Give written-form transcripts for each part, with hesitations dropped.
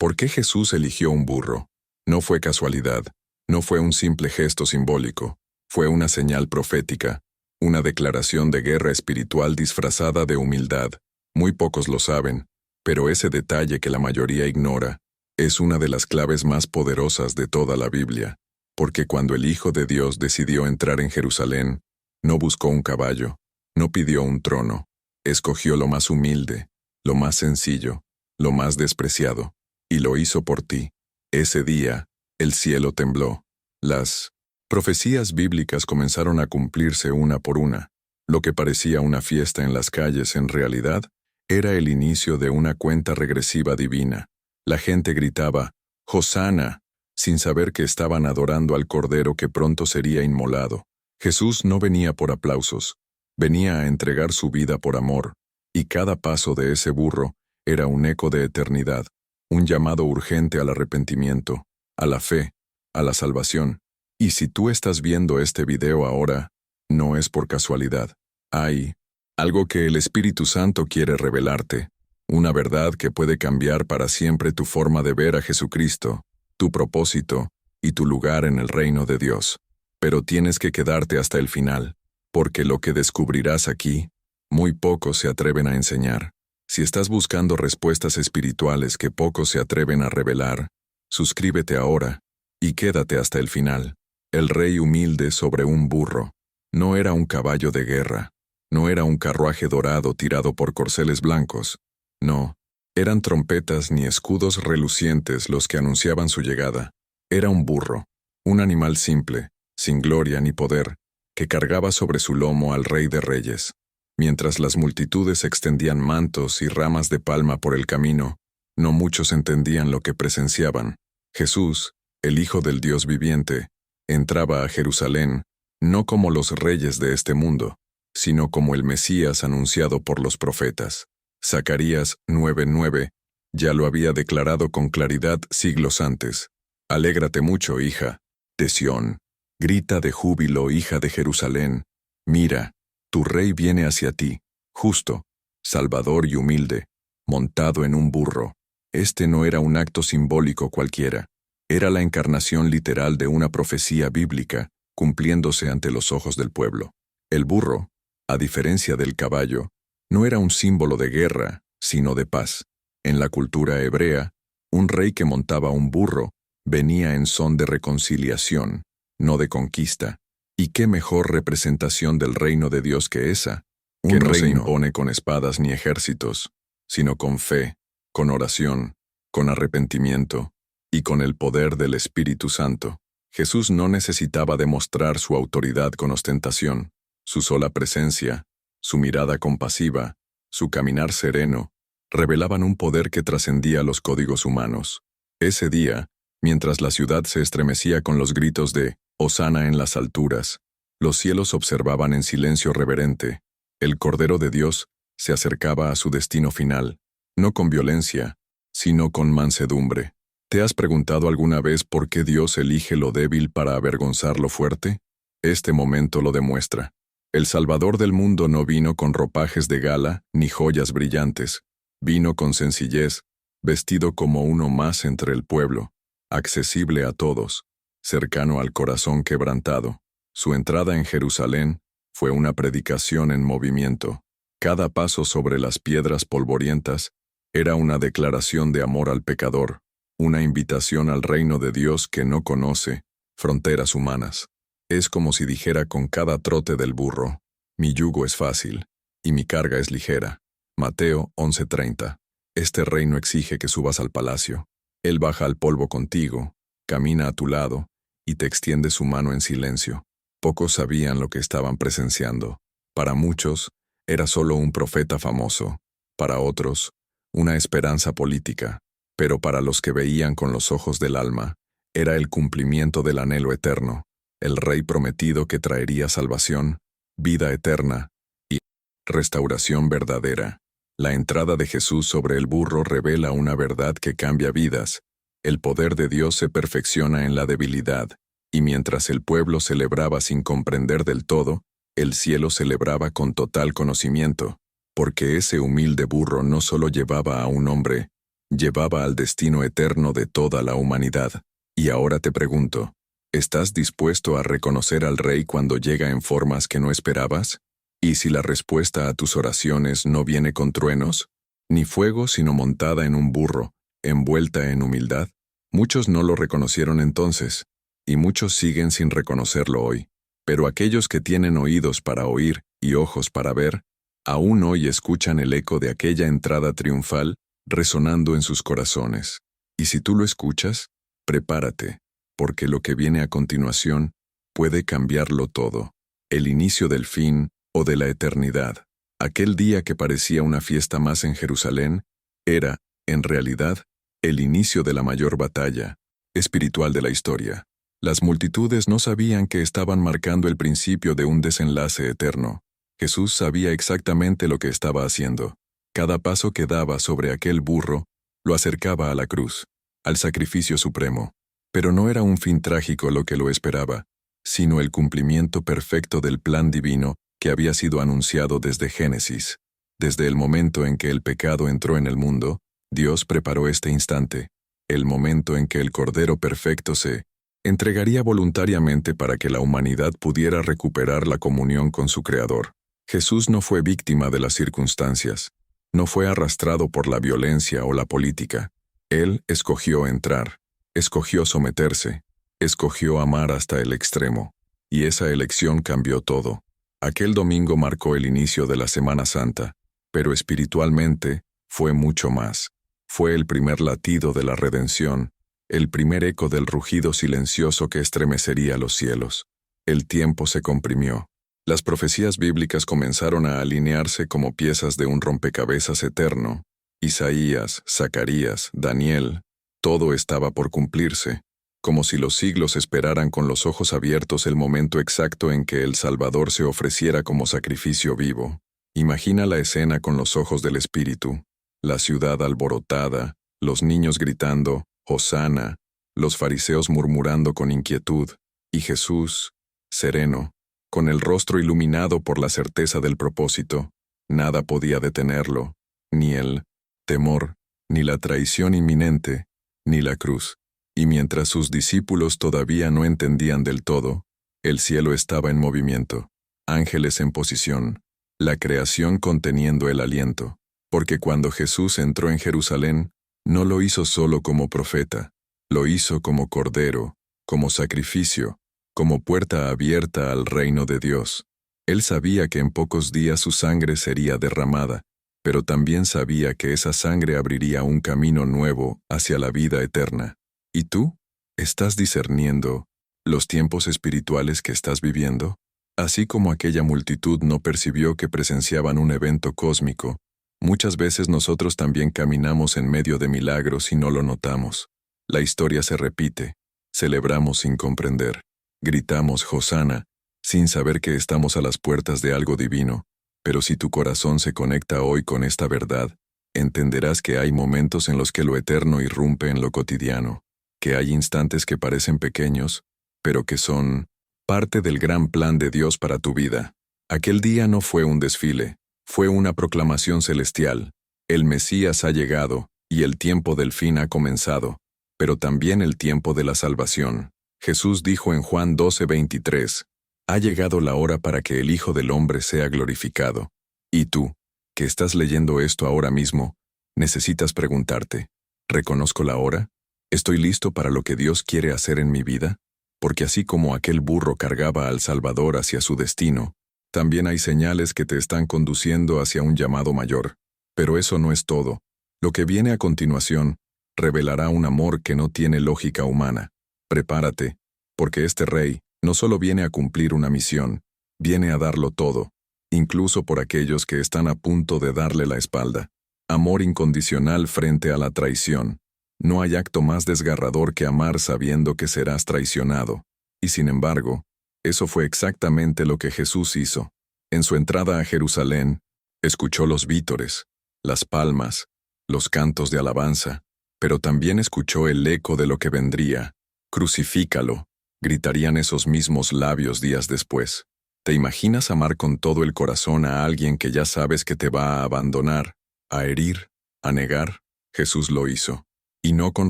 ¿Por qué Jesús eligió un burro? No fue casualidad, no fue un simple gesto simbólico, fue una señal profética, una declaración de guerra espiritual disfrazada de humildad. Muy pocos lo saben, pero ese detalle que la mayoría ignora es una de las claves más poderosas de toda la Biblia, porque cuando el Hijo de Dios decidió entrar en Jerusalén, no buscó un caballo, no pidió un trono, escogió lo más humilde, lo más sencillo, lo más despreciado, y lo hizo por ti. Ese día, el cielo tembló. Las profecías bíblicas comenzaron a cumplirse una por una. Lo que parecía una fiesta en las calles en realidad era el inicio de una cuenta regresiva divina. La gente gritaba, «Hosana», sin saber que estaban adorando al Cordero que pronto sería inmolado. Jesús no venía por aplausos, venía a entregar su vida por amor, y cada paso de ese burro era un eco de eternidad, un llamado urgente al arrepentimiento, a la fe, a la salvación. Y si tú estás viendo este video ahora, no es por casualidad. Hay algo que el Espíritu Santo quiere revelarte, una verdad que puede cambiar para siempre tu forma de ver a Jesucristo, tu propósito y tu lugar en el reino de Dios. Pero tienes que quedarte hasta el final, porque lo que descubrirás aquí, muy pocos se atreven a enseñar. Si estás buscando respuestas espirituales que pocos se atreven a revelar, suscríbete ahora y quédate hasta el final. El rey humilde sobre un burro no era un caballo de guerra, no era un carruaje dorado tirado por corceles blancos, no, eran trompetas ni escudos relucientes los que anunciaban su llegada. Era un burro, un animal simple, sin gloria ni poder, que cargaba sobre su lomo al Rey de Reyes. Mientras las multitudes extendían mantos y ramas de palma por el camino, no muchos entendían lo que presenciaban. Jesús, el Hijo del Dios viviente, entraba a Jerusalén, no como los reyes de este mundo, sino como el Mesías anunciado por los profetas. Zacarías 9:9 ya lo había declarado con claridad siglos antes. Alégrate mucho, hija de Sión. Grita de júbilo, hija de Jerusalén. Mira, tu rey viene hacia ti, justo, salvador y humilde, montado en un burro. Este no era un acto simbólico cualquiera. Era la encarnación literal de una profecía bíblica, cumpliéndose ante los ojos del pueblo. El burro, a diferencia del caballo, no era un símbolo de guerra, sino de paz. En la cultura hebrea, un rey que montaba un burro venía en son de reconciliación, no de conquista. ¿Y qué mejor representación del reino de Dios que esa? Un reino que no se impone con espadas ni ejércitos, sino con fe, con oración, con arrepentimiento y con el poder del Espíritu Santo. Jesús no necesitaba demostrar su autoridad con ostentación. Su sola presencia, su mirada compasiva, su caminar sereno, revelaban un poder que trascendía los códigos humanos. Ese día, mientras la ciudad se estremecía con los gritos de «Hosana en las alturas», los cielos observaban en silencio reverente. El Cordero de Dios se acercaba a su destino final, no con violencia, sino con mansedumbre. ¿Te has preguntado alguna vez por qué Dios elige lo débil para avergonzar lo fuerte? Este momento lo demuestra. El Salvador del mundo no vino con ropajes de gala ni joyas brillantes. Vino con sencillez, vestido como uno más entre el pueblo, accesible a todos, cercano al corazón quebrantado. Su entrada en Jerusalén fue una predicación en movimiento. Cada paso sobre las piedras polvorientas era una declaración de amor al pecador, una invitación al reino de Dios que no conoce fronteras humanas. Es como si dijera con cada trote del burro, mi yugo es fácil, y mi carga es ligera. Mateo 11:30. Este reino exige que subas al palacio. Él baja al polvo contigo, camina a tu lado, y te extiende su mano en silencio. Pocos sabían lo que estaban presenciando. Para muchos, era solo un profeta famoso. Para otros, una esperanza política. Pero para los que veían con los ojos del alma, era el cumplimiento del anhelo eterno. El Rey prometido que traería salvación, vida eterna y restauración verdadera. La entrada de Jesús sobre el burro revela una verdad que cambia vidas. El poder de Dios se perfecciona en la debilidad, y mientras el pueblo celebraba sin comprender del todo, el cielo celebraba con total conocimiento, porque ese humilde burro no solo llevaba a un hombre, llevaba al destino eterno de toda la humanidad. Y ahora te pregunto, ¿estás dispuesto a reconocer al Rey cuando llega en formas que no esperabas? ¿Y si la respuesta a tus oraciones no viene con truenos, ni fuego sino montada en un burro, envuelta en humildad? Muchos no lo reconocieron entonces, y muchos siguen sin reconocerlo hoy. Pero aquellos que tienen oídos para oír y ojos para ver, aún hoy escuchan el eco de aquella entrada triunfal resonando en sus corazones. Y si tú lo escuchas, prepárate, porque lo que viene a continuación puede cambiarlo todo. El inicio del fin o de la eternidad. Aquel día que parecía una fiesta más en Jerusalén, era, en realidad, el inicio de la mayor batalla espiritual de la historia. Las multitudes no sabían que estaban marcando el principio de un desenlace eterno. Jesús sabía exactamente lo que estaba haciendo. Cada paso que daba sobre aquel burro lo acercaba a la cruz, al sacrificio supremo. Pero no era un fin trágico lo que lo esperaba, sino el cumplimiento perfecto del plan divino que había sido anunciado desde Génesis. Desde el momento en que el pecado entró en el mundo, Dios preparó este instante, el momento en que el Cordero Perfecto se entregaría voluntariamente para que la humanidad pudiera recuperar la comunión con su Creador. Jesús no fue víctima de las circunstancias, no fue arrastrado por la violencia o la política. Él escogió entrar, escogió someterse, escogió amar hasta el extremo, y esa elección cambió todo. Aquel domingo marcó el inicio de la Semana Santa, pero espiritualmente fue mucho más. Fue el primer latido de la redención, el primer eco del rugido silencioso que estremecería los cielos. El tiempo se comprimió. Las profecías bíblicas comenzaron a alinearse como piezas de un rompecabezas eterno. Isaías, Zacarías, Daniel, todo estaba por cumplirse, como si los siglos esperaran con los ojos abiertos el momento exacto en que el Salvador se ofreciera como sacrificio vivo. Imagina la escena con los ojos del Espíritu, la ciudad alborotada, los niños gritando, «Hosana», los fariseos murmurando con inquietud, y Jesús, sereno, con el rostro iluminado por la certeza del propósito. Nada podía detenerlo, ni el temor, ni la traición inminente, ni la cruz. Y mientras sus discípulos todavía no entendían del todo, el cielo estaba en movimiento, ángeles en posición, la creación conteniendo el aliento, porque cuando Jesús entró en Jerusalén, no lo hizo solo como profeta, lo hizo como cordero, como sacrificio, como puerta abierta al reino de Dios. Él sabía que en pocos días su sangre sería derramada, pero también sabía que esa sangre abriría un camino nuevo hacia la vida eterna. ¿Y tú? ¿Estás discerniendo los tiempos espirituales que estás viviendo? Así como aquella multitud no percibió que presenciaban un evento cósmico, muchas veces nosotros también caminamos en medio de milagros y no lo notamos. La historia se repite, celebramos sin comprender, gritamos Hosana, sin saber que estamos a las puertas de algo divino, pero si tu corazón se conecta hoy con esta verdad, entenderás que hay momentos en los que lo eterno irrumpe en lo cotidiano, que hay instantes que parecen pequeños, pero que son parte del gran plan de Dios para tu vida. Aquel día no fue un desfile, fue una proclamación celestial. El Mesías ha llegado, y el tiempo del fin ha comenzado, pero también el tiempo de la salvación. Jesús dijo en Juan 12:23, «Ha llegado la hora para que el Hijo del Hombre sea glorificado». Y tú, que estás leyendo esto ahora mismo, necesitas preguntarte, ¿reconozco la hora? ¿Estoy listo para lo que Dios quiere hacer en mi vida? Porque así como aquel burro cargaba al Salvador hacia su destino, también hay señales que te están conduciendo hacia un llamado mayor. Pero eso no es todo. Lo que viene a continuación revelará un amor que no tiene lógica humana. Prepárate, porque este Rey no solo viene a cumplir una misión, viene a darlo todo, incluso por aquellos que están a punto de darle la espalda. Amor incondicional frente a la traición. No hay acto más desgarrador que amar sabiendo que serás traicionado. Y sin embargo, eso fue exactamente lo que Jesús hizo. En su entrada a Jerusalén, escuchó los vítores, las palmas, los cantos de alabanza, pero también escuchó el eco de lo que vendría. «Crucifícalo», gritarían esos mismos labios días después. ¿Te imaginas amar con todo el corazón a alguien que ya sabes que te va a abandonar, a herir, a negar? Jesús lo hizo, y no con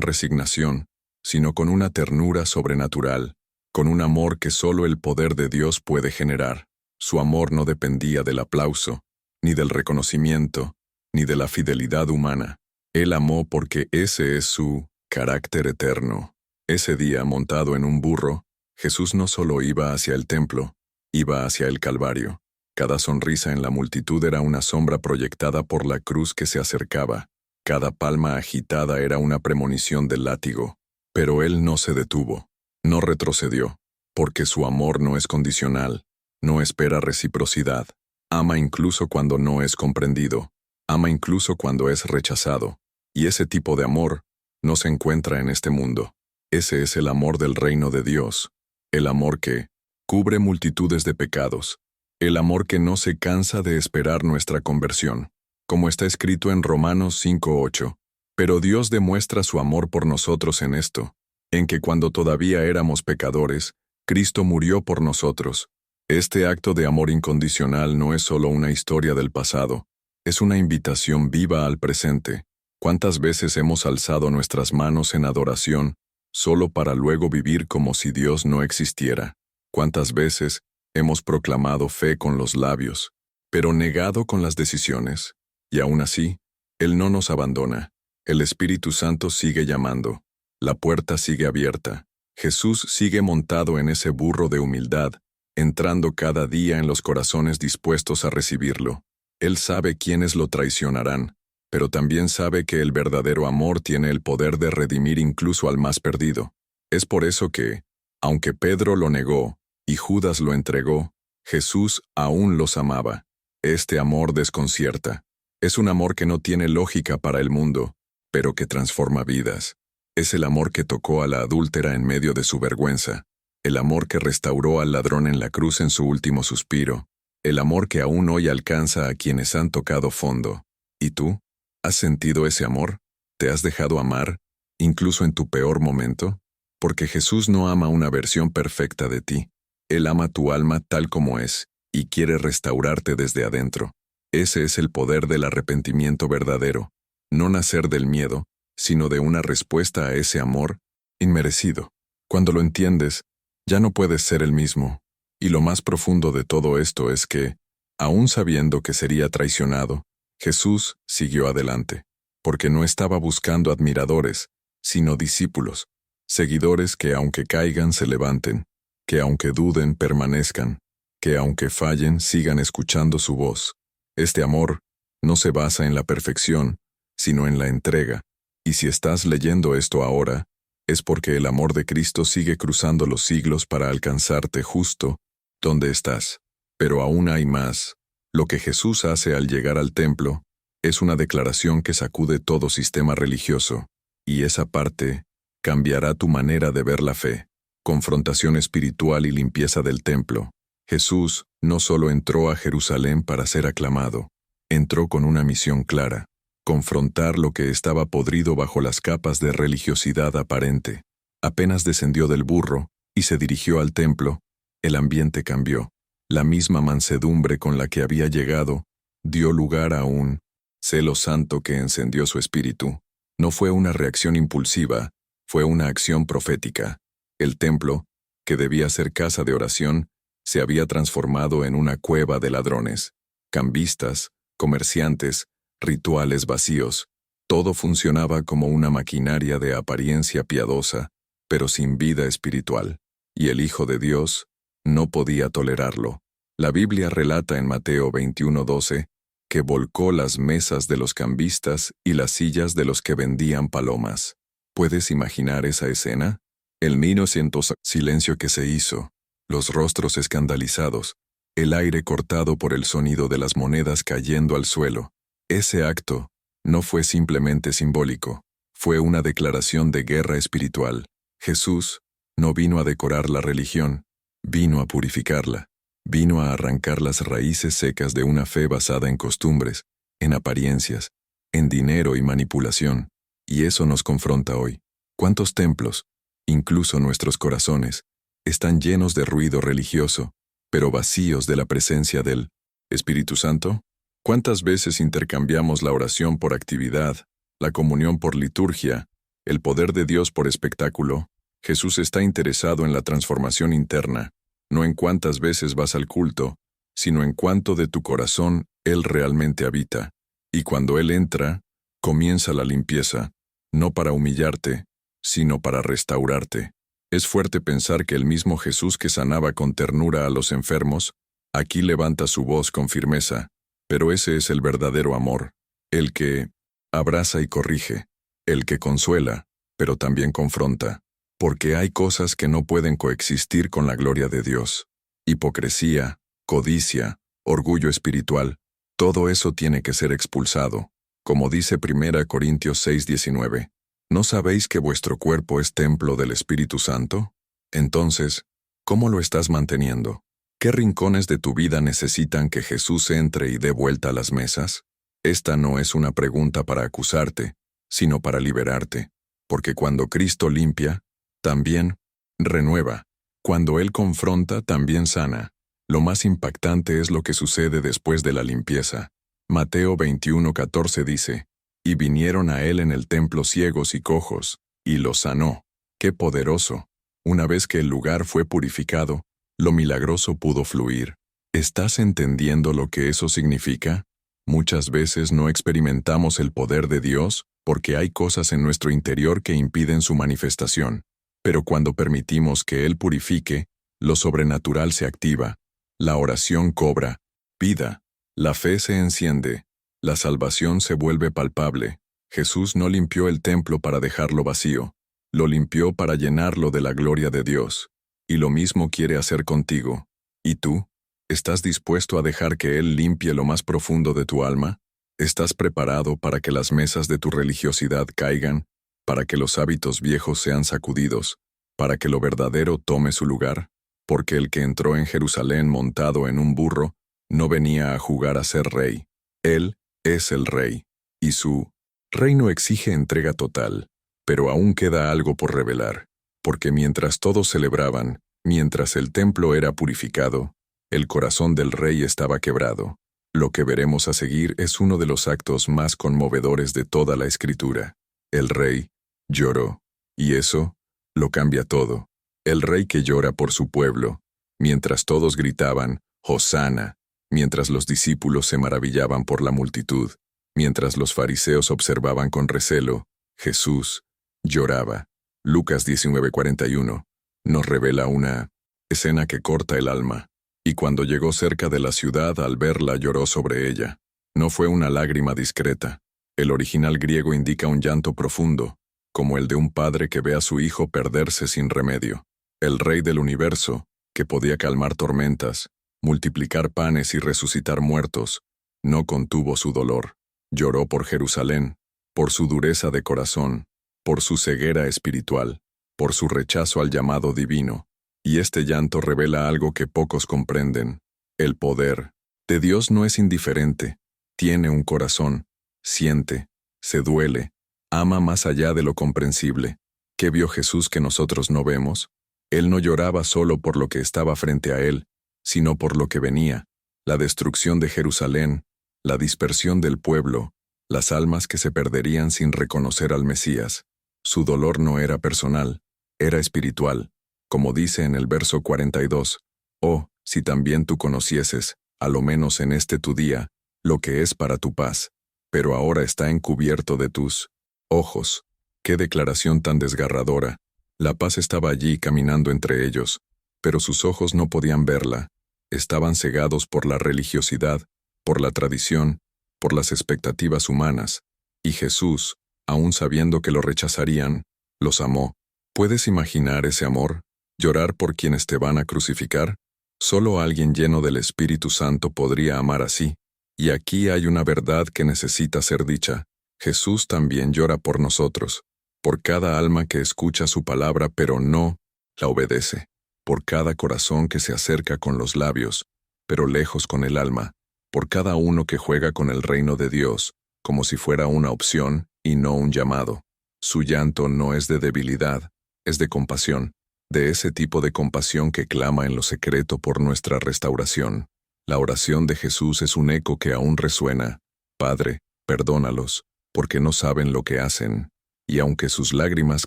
resignación, sino con una ternura sobrenatural, con un amor que solo el poder de Dios puede generar. Su amor no dependía del aplauso, ni del reconocimiento, ni de la fidelidad humana. Él amó porque ese es su carácter eterno. Ese día, montado en un burro, Jesús no solo iba hacia el templo, iba hacia el Calvario. Cada sonrisa en la multitud era una sombra proyectada por la cruz que se acercaba. Cada palma agitada era una premonición del látigo. Pero él no se detuvo, no retrocedió, porque su amor no es condicional, no espera reciprocidad. Ama incluso cuando no es comprendido, ama incluso cuando es rechazado. Y ese tipo de amor no se encuentra en este mundo. Ese es el amor del reino de Dios, el amor que cubre multitudes de pecados, el amor que no se cansa de esperar nuestra conversión, como está escrito en Romanos 5:8. Pero Dios demuestra su amor por nosotros en esto, en que cuando todavía éramos pecadores, Cristo murió por nosotros. Este acto de amor incondicional no es solo una historia del pasado, es una invitación viva al presente. ¿Cuántas veces hemos alzado nuestras manos en adoración, solo para luego vivir como si Dios no existiera? ¿Cuántas veces hemos proclamado fe con los labios, pero negado con las decisiones? Y aún así, Él no nos abandona. El Espíritu Santo sigue llamando. La puerta sigue abierta. Jesús sigue montado en ese burro de humildad, entrando cada día en los corazones dispuestos a recibirlo. Él sabe quiénes lo traicionarán, pero también sabe que el verdadero amor tiene el poder de redimir incluso al más perdido. Es por eso que, aunque Pedro lo negó y Judas lo entregó, Jesús aún los amaba. Este amor desconcierta. Es un amor que no tiene lógica para el mundo, pero que transforma vidas. Es el amor que tocó a la adúltera en medio de su vergüenza, el amor que restauró al ladrón en la cruz en su último suspiro, el amor que aún hoy alcanza a quienes han tocado fondo. ¿Y tú? ¿Has sentido ese amor? ¿Te has dejado amar, incluso en tu peor momento? Porque Jesús no ama una versión perfecta de ti. Él ama tu alma tal como es, y quiere restaurarte desde adentro. Ese es el poder del arrepentimiento verdadero. No nacer del miedo, sino de una respuesta a ese amor inmerecido. Cuando lo entiendes, ya no puedes ser el mismo. Y lo más profundo de todo esto es que, aún sabiendo que sería traicionado, Jesús siguió adelante, porque no estaba buscando admiradores, sino discípulos, seguidores que aunque caigan se levanten, que aunque duden permanezcan, que aunque fallen sigan escuchando su voz. Este amor no se basa en la perfección, sino en la entrega. Y si estás leyendo esto ahora, es porque el amor de Cristo sigue cruzando los siglos para alcanzarte justo donde estás. Pero aún hay más. Lo que Jesús hace al llegar al templo es una declaración que sacude todo sistema religioso, y esa parte cambiará tu manera de ver la fe. Confrontación espiritual y limpieza del templo. Jesús no solo entró a Jerusalén para ser aclamado, entró con una misión clara: confrontar lo que estaba podrido bajo las capas de religiosidad aparente. Apenas descendió del burro y se dirigió al templo, el ambiente cambió. La misma mansedumbre con la que había llegado dio lugar a un celo santo que encendió su espíritu. No fue una reacción impulsiva, fue una acción profética. El templo, que debía ser casa de oración, se había transformado en una cueva de ladrones, cambistas, comerciantes, rituales vacíos. Todo funcionaba como una maquinaria de apariencia piadosa, pero sin vida espiritual. Y el Hijo de Dios no podía tolerarlo. La Biblia relata en Mateo 21:12 que volcó las mesas de los cambistas y las sillas de los que vendían palomas. ¿Puedes imaginar esa escena? El minucioso silencio que se hizo, los rostros escandalizados, el aire cortado por el sonido de las monedas cayendo al suelo. Ese acto no fue simplemente simbólico, fue una declaración de guerra espiritual. Jesús no vino a decorar la religión, vino a purificarla, vino a arrancar las raíces secas de una fe basada en costumbres, en apariencias, en dinero y manipulación. Y eso nos confronta hoy. ¿Cuántos templos, incluso nuestros corazones, están llenos de ruido religioso, pero vacíos de la presencia del Espíritu Santo? ¿Cuántas veces intercambiamos la oración por actividad, la comunión por liturgia, el poder de Dios por espectáculo. Jesús está interesado en la transformación interna, no en cuántas veces vas al culto, sino en cuánto de tu corazón Él realmente habita. Y cuando Él entra, comienza la limpieza, no para humillarte, sino para restaurarte. Es fuerte pensar que el mismo Jesús que sanaba con ternura a los enfermos, aquí levanta su voz con firmeza, pero ese es el verdadero amor, el que abraza y corrige, el que consuela, pero también confronta, porque hay cosas que no pueden coexistir con la gloria de Dios. Hipocresía, codicia, orgullo espiritual, todo eso tiene que ser expulsado, como dice 1 Corintios 6:19. ¿No sabéis que vuestro cuerpo es templo del Espíritu Santo? Entonces, ¿cómo lo estás manteniendo? ¿Qué rincones de tu vida necesitan que Jesús entre y dé vuelta a las mesas? Esta no es una pregunta para acusarte, sino para liberarte, porque cuando Cristo limpia, también renueva. Cuando Él confronta, también sana. Lo más impactante es lo que sucede después de la limpieza. Mateo 21:14 dice, «Y vinieron a Él en el templo ciegos y cojos, y los sanó». ¡Qué poderoso! Una vez que el lugar fue purificado, lo milagroso pudo fluir. ¿Estás entendiendo lo que eso significa? Muchas veces no experimentamos el poder de Dios porque hay cosas en nuestro interior que impiden su manifestación. Pero cuando permitimos que Él purifique, lo sobrenatural se activa, la oración cobra vida, la fe se enciende, la salvación se vuelve palpable. Jesús no limpió el templo para dejarlo vacío, lo limpió para llenarlo de la gloria de Dios. Y lo mismo quiere hacer contigo. ¿Y tú? ¿Estás dispuesto a dejar que Él limpie lo más profundo de tu alma? ¿Estás preparado para que las mesas de tu religiosidad caigan, para que los hábitos viejos sean sacudidos, para que lo verdadero tome su lugar? Porque el que entró en Jerusalén montado en un burro, no venía a jugar a ser rey. Él es el rey, y su reino exige entrega total, pero aún queda algo por revelar, porque mientras todos celebraban, mientras el templo era purificado, el corazón del rey estaba quebrado. Lo que veremos a seguir es uno de los actos más conmovedores de toda la Escritura. El rey lloró, y eso lo cambia todo. El rey que llora por su pueblo, mientras todos gritaban, «Hosana», mientras los discípulos se maravillaban por la multitud, mientras los fariseos observaban con recelo, Jesús lloraba. Lucas 19:41 nos revela una escena que corta el alma. Y cuando llegó cerca de la ciudad, al verla lloró sobre ella. No fue una lágrima discreta. El original griego indica un llanto profundo, como el de un padre que ve a su hijo perderse sin remedio. El rey del universo, que podía calmar tormentas, multiplicar panes y resucitar muertos, no contuvo su dolor. Lloró por Jerusalén, por su dureza de corazón, por su ceguera espiritual, por su rechazo al llamado divino. Y este llanto revela algo que pocos comprenden. El poder de Dios no es indiferente, tiene un corazón, siente, se duele, ama más allá de lo comprensible. ¿Qué vio Jesús que nosotros no vemos? Él no lloraba solo por lo que estaba frente a él, sino por lo que venía, la destrucción de Jerusalén, la dispersión del pueblo, las almas que se perderían sin reconocer al Mesías. Su dolor no era personal, era espiritual. Como dice en el verso 42, «Oh, si también tú conocieses, a lo menos en este tu día, lo que es para tu paz, pero ahora está encubierto de tus ojos». ¡Qué declaración tan desgarradora! La paz estaba allí caminando entre ellos, pero sus ojos no podían verla. Estaban cegados por la religiosidad, por la tradición, por las expectativas humanas. Y Jesús, aun sabiendo que lo rechazarían, los amó. ¿Puedes imaginar ese amor? ¿Llorar por quienes te van a crucificar? Solo alguien lleno del Espíritu Santo podría amar así. Y aquí hay una verdad que necesita ser dicha. Jesús también llora por nosotros, por cada alma que escucha su palabra pero no la obedece, por cada corazón que se acerca con los labios, pero lejos con el alma, por cada uno que juega con el reino de Dios, como si fuera una opción y no un llamado. Su llanto no es de debilidad, es de compasión. De ese tipo de compasión que clama en lo secreto por nuestra restauración. La oración de Jesús es un eco que aún resuena. Padre, perdónalos, porque no saben lo que hacen, y aunque sus lágrimas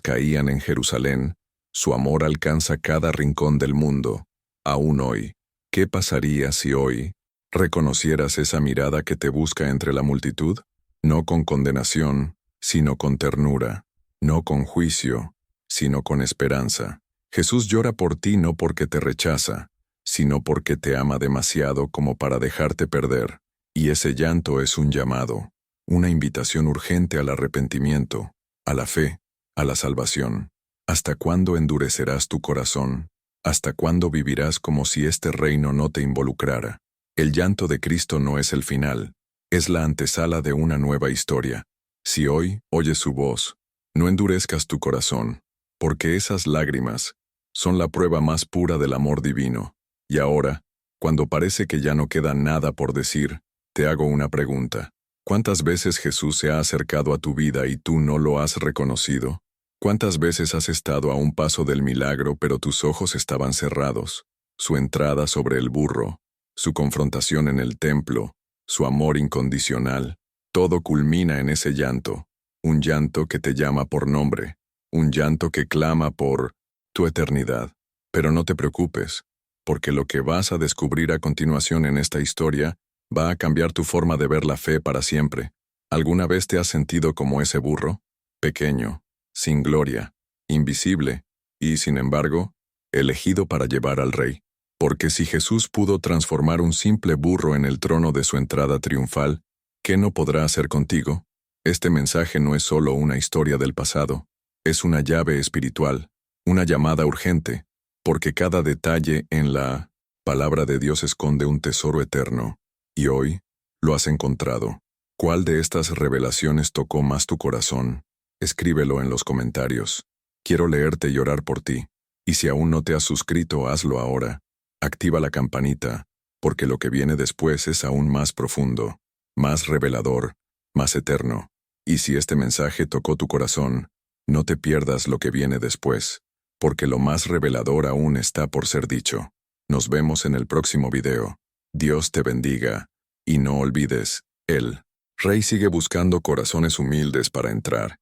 caían en Jerusalén, su amor alcanza cada rincón del mundo. Aún hoy, ¿qué pasaría si hoy reconocieras esa mirada que te busca entre la multitud? No con condenación, sino con ternura, no con juicio, sino con esperanza. Jesús llora por ti no porque te rechaza, sino porque te ama demasiado como para dejarte perder, y ese llanto es un llamado, una invitación urgente al arrepentimiento, a la fe, a la salvación. ¿Hasta cuándo endurecerás tu corazón? ¿Hasta cuándo vivirás como si este reino no te involucrara? El llanto de Cristo no es el final, es la antesala de una nueva historia. Si hoy oyes su voz, no endurezcas tu corazón, porque esas lágrimas son la prueba más pura del amor divino. Y ahora, cuando parece que ya no queda nada por decir, te hago una pregunta. ¿Cuántas veces Jesús se ha acercado a tu vida y tú no lo has reconocido? ¿Cuántas veces has estado a un paso del milagro pero tus ojos estaban cerrados? Su entrada sobre el burro, su confrontación en el templo, su amor incondicional, todo culmina en ese llanto, un llanto que te llama por nombre, un llanto que clama por tu eternidad. Pero no te preocupes, porque lo que vas a descubrir a continuación en esta historia va a cambiar tu forma de ver la fe para siempre. ¿Alguna vez te has sentido como ese burro? Pequeño, sin gloria, invisible, y, sin embargo, elegido para llevar al Rey. Porque si Jesús pudo transformar un simple burro en el trono de su entrada triunfal, ¿qué no podrá hacer contigo? Este mensaje no es solo una historia del pasado, es una llave espiritual, una llamada urgente, porque cada detalle en la palabra de Dios esconde un tesoro eterno. Y hoy, lo has encontrado. ¿Cuál de estas revelaciones tocó más tu corazón? Escríbelo en los comentarios. Quiero leerte y orar por ti. Y si aún no te has suscrito, hazlo ahora. Activa la campanita, porque lo que viene después es aún más profundo, más revelador, más eterno. Y si este mensaje tocó tu corazón, no te pierdas lo que viene después, porque lo más revelador aún está por ser dicho. Nos vemos en el próximo video. Dios te bendiga. Y no olvides, el Rey sigue buscando corazones humildes para entrar.